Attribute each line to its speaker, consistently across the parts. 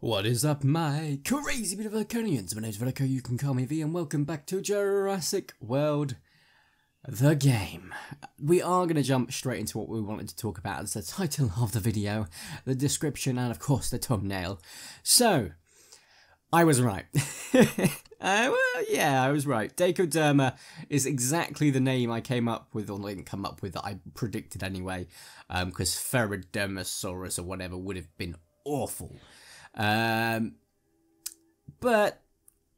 Speaker 1: What is up, my crazy bit of Verticonians? My name's Vertico, you can call me V, and welcome back to Jurassic World, the game. We are going to jump straight into what we wanted to talk about as the title of the video, the description, and of course the thumbnail. So, I was right. Well, yeah, I was right. DakoDerma is exactly the name I came up with, or didn't come up with, that I predicted anyway, because Ferrodermosaurus or whatever would have been awful. But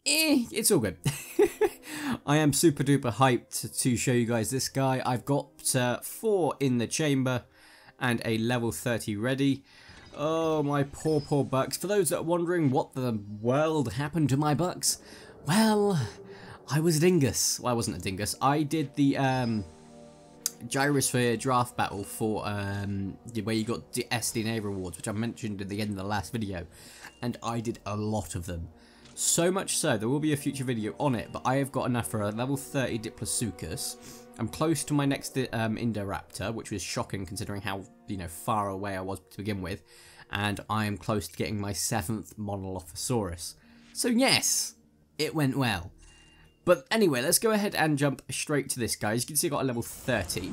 Speaker 1: it's all good. I am super duper hyped to show you guys this guy. I've got 4 in the chamber and a level 30 ready. Oh, my poor bucks. For those that are wondering what the world happened to my bucks, well, I was a dingus. Well, I wasn't a dingus. I did the Gyrosphere draft battle for where you got the SDNA rewards, which I mentioned at the end of the last video, and I did a lot of them. So much so, there will be a future video on it, but I have got enough for a level 30 Diplodocus. I'm close to my next Indoraptor, which was shocking considering how far away I was to begin with, and I am close to getting my 7th Monolophosaurus. So yes, it went well. But anyway, let's go ahead and jump straight to this guy. As you can see, I got a level 30.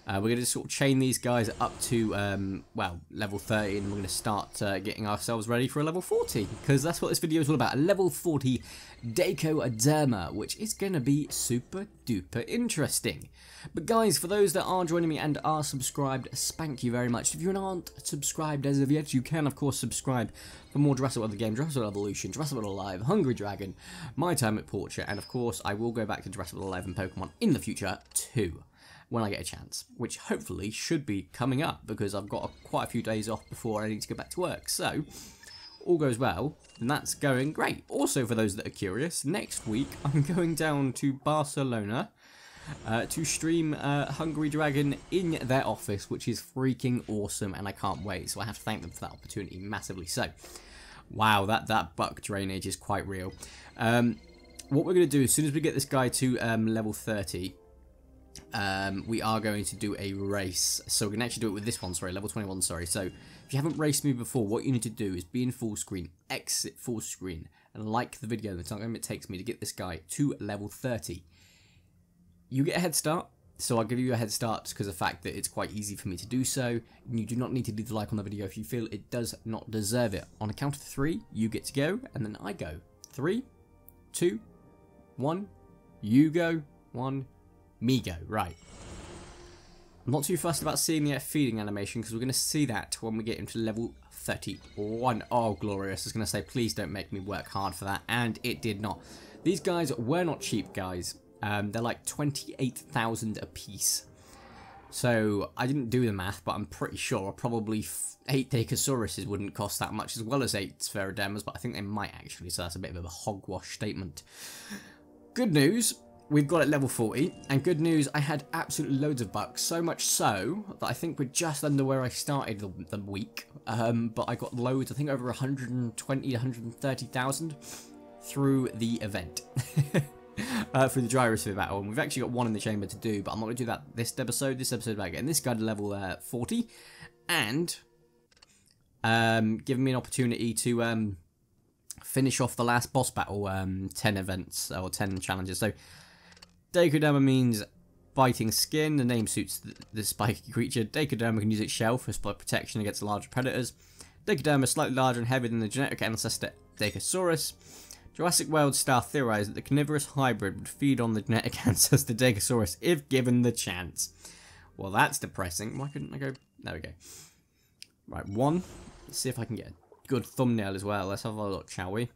Speaker 1: We're going to sort of chain these guys up to, well, level 30, and we're going to start getting ourselves ready for a level 40, because that's what this video is all about, a level 40 DakoDerma, which is going to be super duper interesting. But guys, for those that are joining me and are subscribed, thank you very much. If you aren't subscribed as of yet, you can of course subscribe for more Jurassic World the game, Jurassic World Evolution, Jurassic World Alive, Hungry Dragon, My Time at Portrait, and of course I will go back to Jurassic World Alive and Pokemon in the future too, when I get a chance, which hopefully should be coming up, because I've got quite a few days off before I need to go back to work. So, all goes well, and that's going great. Also, for those that are curious, next week I'm going down to Barcelona to stream Hungry Dragon in their office, which is freaking awesome, and I can't wait. So I have to thank them for that opportunity massively. So, wow, that buck drainage is quite real. What we're going to do, as soon as we get this guy to level 30, we are going to do a race. So we're going to actually do it with this one, sorry, level 21, sorry. So if you haven't raced me before, what you need to do is be in full screen, exit full screen, and like the video the time it takes me to get this guy to level 30. You get a head start, so I'll give you a head start because of the fact that it's quite easy for me to do so. And you do not need to leave the like on the video if you feel it does not deserve it. On a count of 3, you get to go, and then I go. 3, 2, 1, you go, 1, me go. Right. I'm not too fussed about seeing the feeding animation because we're going to see that when we get into level 31. Oh, glorious. I was going to say, please don't make me work hard for that, and it did not. These guys were not cheap, guys. They're like 28,000 a piece. So I didn't do the math, but I'm pretty sure probably 8 Dakosauruses wouldn't cost that much, as well as 8 Spherodermas, but I think they might actually, so that's a bit of a hogwash statement. Good news, we've got it level 40, and good news, I had absolutely loads of bucks, so much so that I think we're just under where I started the week, but I got loads, I think over 120 to 130,000 through the event. For the Gyrosphere battle, and we've actually got 1 in the chamber to do, but I'm not going to do that this episode. This episode about getting this guy to level 40, and giving me an opportunity to finish off the last boss battle, 10 events, or 10 challenges. So, DakoDerma means biting skin. The name suits the spiky creature. DakoDerma can use its shell for protection against larger predators. DakoDerma is slightly larger and heavier than the genetic ancestor Dakosaurus. Jurassic World staff theorised that the carnivorous hybrid would feed on the genetic ancestor Dakosaurus if given the chance. Well, that's depressing. Why couldn't I go? There we go. Right, 1. Let's see if I can get a good thumbnail as well. Let's have a look, shall we?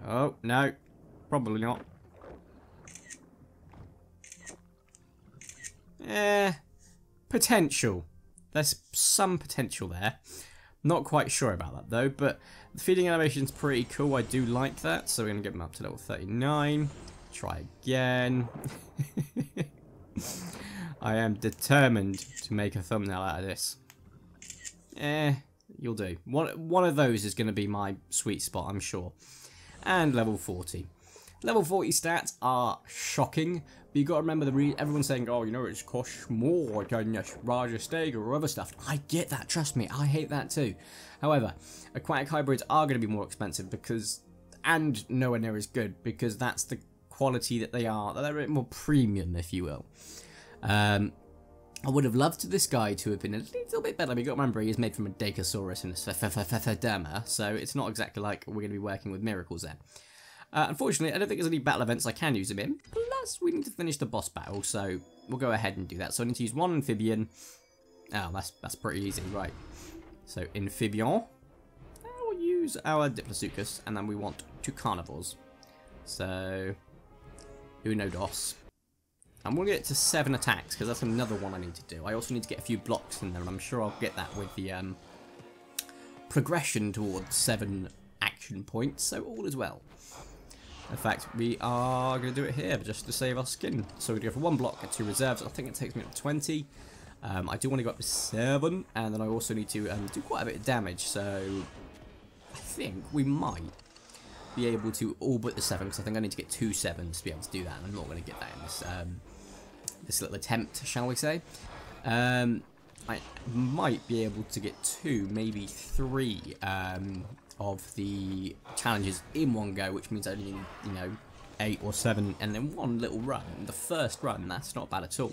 Speaker 1: Oh, no. Probably not. Potential. There's some potential there. Not quite sure about that though, but the feeding animation is pretty cool. I do like that, so we're going to get him up to level 39. Try again. I am determined to make a thumbnail out of this. You'll do. One of those is going to be my sweet spot, I'm sure. And level 40. Level 40 stats are shocking, but you got to remember everyone's saying, oh, you know, it's costs more than Raja Steg or other stuff. I get that, trust me, I hate that too. However, aquatic hybrids are going to be more expensive because, and nowhere near as good, because that's the quality that they are. They're a bit more premium, if you will. I would have loved this guy to have been a little bit better. I mean, you got to remember, he is made from a Dakosaurus and a DakoDerma, so it's not exactly like we're going to be working with miracles there. Unfortunately, I don't think there's any battle events I can use him in. Plus, we need to finish the boss battle, so we'll go ahead and do that. So I need to use one amphibian. Oh, that's pretty easy, right. So, amphibian. We'll use our Diplodocus, and then we want 2 carnivores. So, uno dos. I'm going to get to 7 attacks, because that's another one I need to do. I also need to get a few blocks in there, and I'm sure I'll get that with the progression towards 7 action points, so all is well. In fact, we are going to do it here, just to save our skin. So we're going to go for 1 block and 2 reserves. I think it takes me up to 20. I do want to go up to 7, and then I also need to do quite a bit of damage, so I think we might be able to all but the 7, because I think I need to get 2 7s to be able to do that, and I'm not going to get that in this this little attempt, shall we say. I might be able to get 2, maybe 3 of the challenges in one go, which means I only need, you know, 8 or 7, and then 1 little run. The first run, that's not bad at all.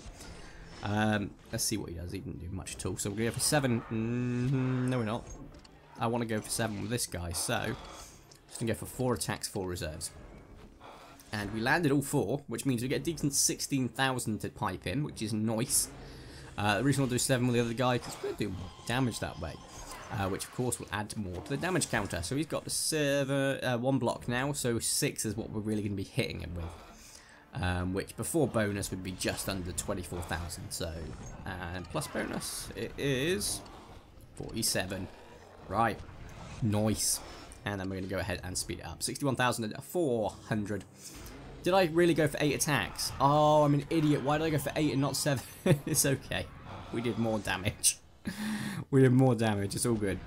Speaker 1: Let's see what he does. He didn't do much at all. So we're going to go for 7. No, we're not. I want to go for 7 with this guy, so just going to go for 4 attacks, 4 reserves. And we landed all 4, which means we get a decent 16,000 to pipe in, which is nice. The reason I'll do 7 with the other guy, because we're going to do more damage that way. Which of course will add more to the damage counter. So he's got the server 1 block now, so 6 is what we're really going to be hitting him with. Which before bonus would be just under 24,000. So, and plus bonus, it is 47. Right, nice. And then we're going to go ahead and speed it up. 61,400. Did I really go for 8 attacks? Oh, I'm an idiot. Why did I go for 8 and not 7? It's okay. We did more damage. We did more damage, it's all good.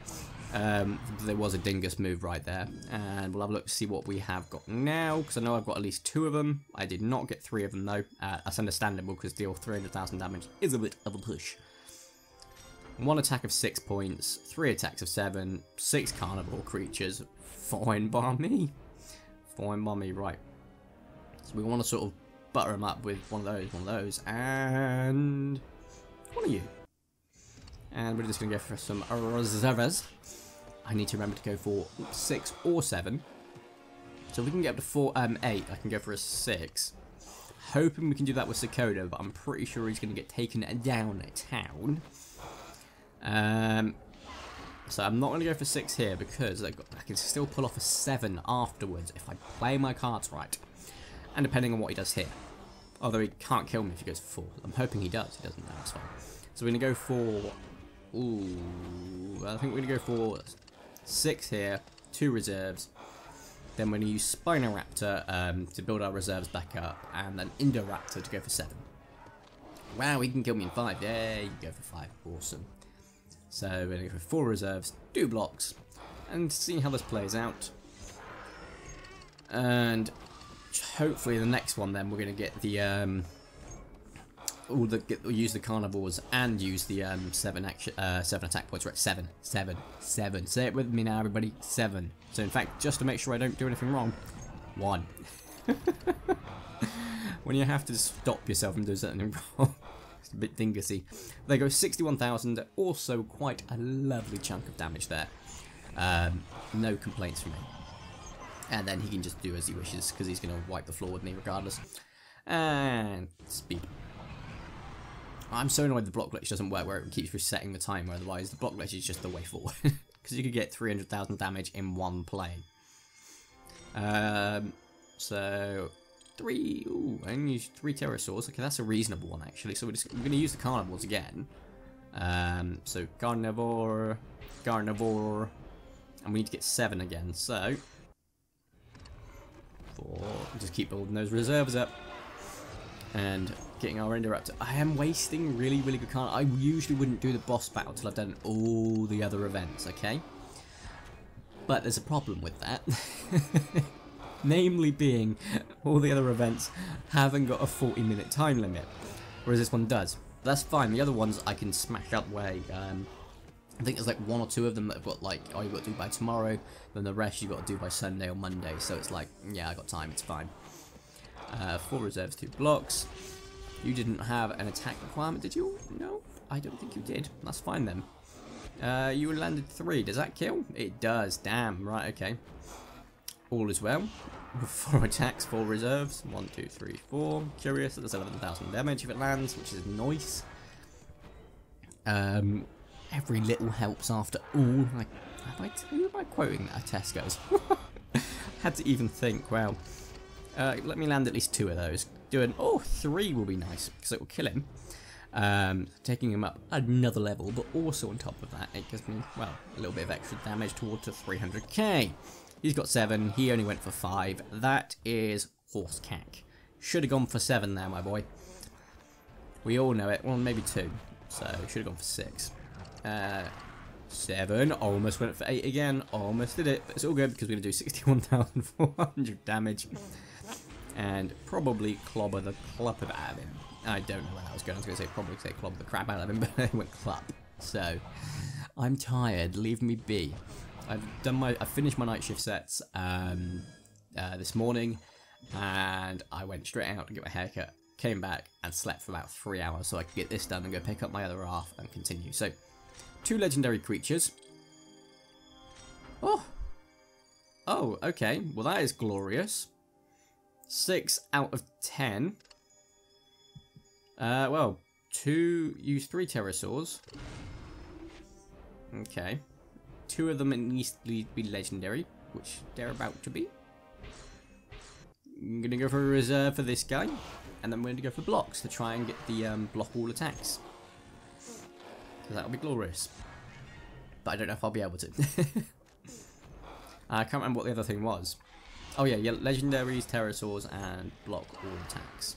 Speaker 1: There was a dingus move right there. And we'll have a look to see what we have got now, because I know I've got at least 2 of them. I did not get 3 of them though. That's understandable, because deal 300,000 damage is a bit of a push. 1 attack of 6 points, 3 attacks of 7, 6 carnivore creatures. Fine by me. Fine by me, right. So we want to sort of butter them up with one of those, and one of you. And we're just going to go for some reserves. I need to remember to go for 6 or 7. So if we can get up to 8, I can go for a 6. Hoping we can do that with Sakoda, but I'm pretty sure he's going to get taken down town. So I'm not going to go for 6 here, because I can still pull off a 7 afterwards if I play my cards right. And depending on what he does here. Although he can't kill me if he goes for 4. I'm hoping he does. He doesn't, no, that's fine. So we're going to go for... Ooh, I think we're going to go for 6 here, 2 reserves. Then we're going to use Spinoraptor to build our reserves back up, and then Indoraptor to go for 7. Wow, he can kill me in 5. Yay, you go for 5. Awesome. So we're going to go for 4 reserves, 2 blocks, and see how this plays out. And hopefully the next one then we're going to get the... use the carnivores and use the 7 attack points. Right, 7. Say it with me now, everybody. 7. So in fact, just to make sure I don't do anything wrong, 1. When you have to stop yourself from doing something wrong, it's a bit dingusy. There goes 61,000. Also quite a lovely chunk of damage there. No complaints from me. And then he can just do as he wishes, because he's going to wipe the floor with me regardless. And speed. I'm so annoyed the block glitch doesn't work where it keeps resetting the timer, otherwise the block glitch is just the way forward. Because you could get 300,000 damage in one play. So 3, ooh, I only used 3 pterosaurs. Okay, that's a reasonable one actually. So we're going to use the carnivores again. So carnivore, and we need to get 7 again. So 4, just keep building those reserves up. And getting our Indoraptor. I am wasting really good cards. I usually wouldn't do the boss battle till I've done all the other events, okay? But there's a problem with that. Namely being, all the other events haven't got a 40-minute time limit, whereas this one does. But that's fine. The other ones I can smash out the way. I think there's like 1 or 2 of them that have got like, oh, you've got to do by tomorrow, then the rest you've got to do by Sunday or Monday, so it's like, yeah, I got time, it's fine. 4 reserves, 2 blocks. You didn't have an attack requirement, did you? No, I don't think you did. That's fine then. You landed 3, does that kill? It does, damn, right, okay. All is well. 4 attacks, 4 reserves, 1, 2, 3, 4. Curious, that does 11,000 damage if it lands, which is nice. Every little helps after all. Like, who am I quoting at Tesco's? Had to even think. Wow. Let me land at least 2 of those. Doing 3 will be nice because it will kill him. Taking him up another level, but also on top of that, it gives me, well, a little bit of extra damage towards the 300k. He's got 7. He only went for 5. That is horse cack. Should have gone for 7 there, my boy. We all know it. Well, maybe 2. So should have gone for 6. 7, almost went for 8 again, almost did it, but it's all good because we're going to do 61,400 damage and probably clobber the crap out of him. I don't know where that was going. I was going to say probably say clobber the crap out of him, but it went clap. So I'm tired, leave me be. I finished my night shift sets this morning, and I went straight out to get my haircut, came back and slept for about 3 hours so I could get this done and go pick up my other half and continue. So 2 legendary creatures. Oh, okay. Well, that is glorious. 6 out of 10. Well, use 3 pterosaurs. Okay. 2 of them needs to be legendary, which they're about to be. I'm gonna go for a reserve for this guy, and then we're gonna go for blocks to try and get the block all attacks. That'll be glorious. But I don't know if I'll be able to. I can't remember what the other thing was. Oh yeah, legendaries, pterosaurs, and block all attacks.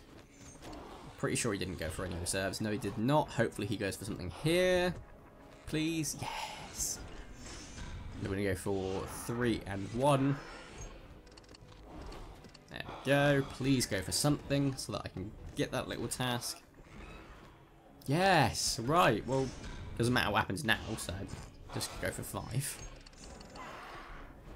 Speaker 1: Pretty sure he didn't go for any reserves. No, he did not. Hopefully he goes for something here. Please. Yes. We're going to go for 3 and 1. There we go. Please go for something so that I can get that little task. Yes. Right. Well, doesn't matter what happens now, so just go for 5.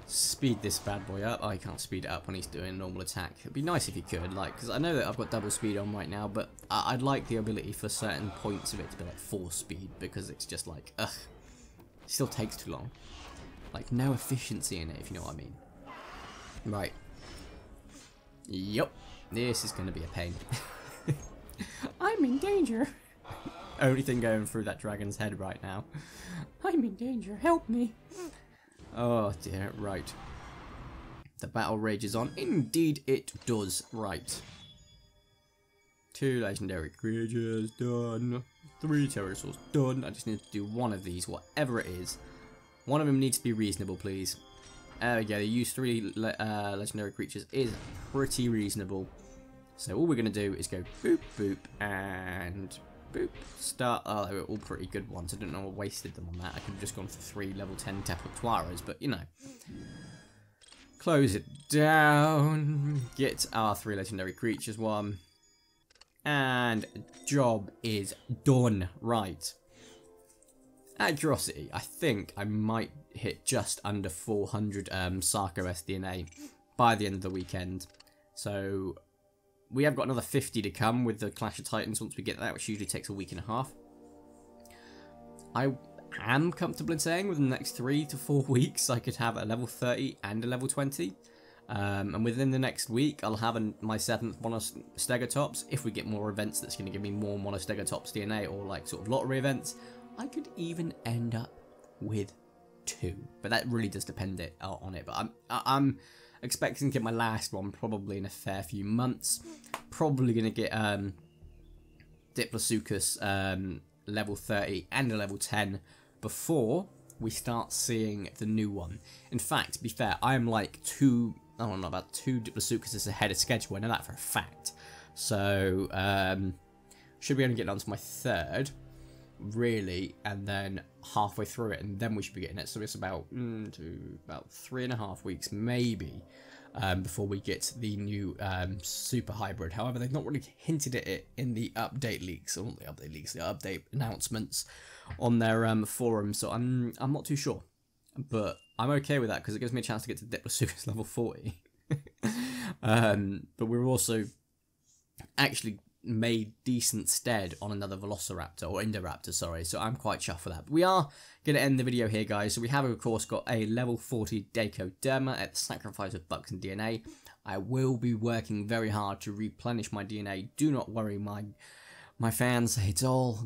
Speaker 1: Speed this bad boy up. Oh, I can't speed it up when he's doing a normal attack. It'd be nice if you could, like, because I know that I've got double speed on right now, but I'd like the ability for certain points of it to be like 4 speed, because it's just like, ugh, it still takes too long. Like, no efficiency in it, if you know what I mean. Right. Yup. This is going to be a pain. I'm in danger. Only thing going through that dragon's head right now. I'm in danger. Help me. Oh dear. Right. The battle rages on. Indeed it does. Right. 2 legendary creatures. Done. 3 pterosaurs. Done. I just need to do 1 of these, whatever it is. One of them needs to be reasonable, please. There we go. The use 3 legendary creatures is pretty reasonable. So all we're going to do is go boop, boop, and boop. Start. Oh, they were all pretty good ones. I don't know what wasted them on that. I could have just gone for 3 level 10 Taputuaras, but you know. Close it down. Get our 3 legendary creatures 1. And job is done. Right. Accuracy. I think I might hit just under 400 Sarco SDNA by the end of the weekend. So we have got another 50 to come with the Clash of Titans once we get that, which usually takes a week and a half. I am comfortable in saying within the next 3 to 4 weeks I could have a level 30 and a level 20. And within the next week I'll have my 7th Monostegatops. If we get more events that's going to give me more Monostegatops DNA, or like sort of lottery events, I could even end up with 2, but that really does depend on it. But I'm expecting to get my last one probably in a fair few months. Probably going to get Diplodocus level 30 and a level 10 before we start seeing the new one. In fact, to be fair, I am like 2 Diplodocuses ahead of schedule. I know that for a fact. So should be only getting on to my 3rd. Really, and then halfway through it, and then we should be getting it. So it's about 3.5 weeks maybe before we get the new super hybrid. However, they've not really hinted at it in the update leaks, or not the update leaks, the update announcements on their forum, so I'm not too sure. But I'm okay with that because it gives me a chance to get to Diplodocus level 40. But we're also actually made decent stead on another Velociraptor, or Indoraptor, sorry, so I'm quite chuffed for that. But we are going to end the video here, guys. So we have, of course, got a level 40 DakoDerma at the sacrifice of bucks and DNA. I will be working very hard to replenish my DNA. Do not worry, my fans. It's all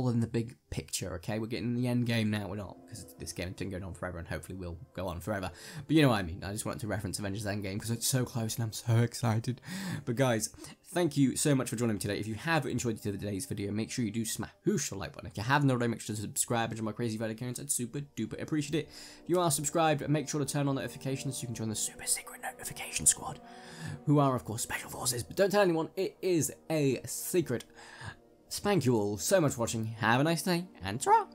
Speaker 1: in the big picture, okay? We're getting the end game now. We're not, because this game has been going on forever and hopefully will go on forever. But you know what I mean. I just wanted to reference Avengers Endgame because it's so close and I'm so excited. But guys, thank you so much for joining me today. If you have enjoyed today's video, make sure you do smash the like button. If you haven't already, make sure to subscribe and join my crazy Vertico accounts. I'd super duper appreciate it. If you are subscribed, make sure to turn on notifications so you can join the super secret notification squad, who are of course special forces. But don't tell anyone, it is a secret. Thank you all so much for watching, have a nice day, and ta-ra!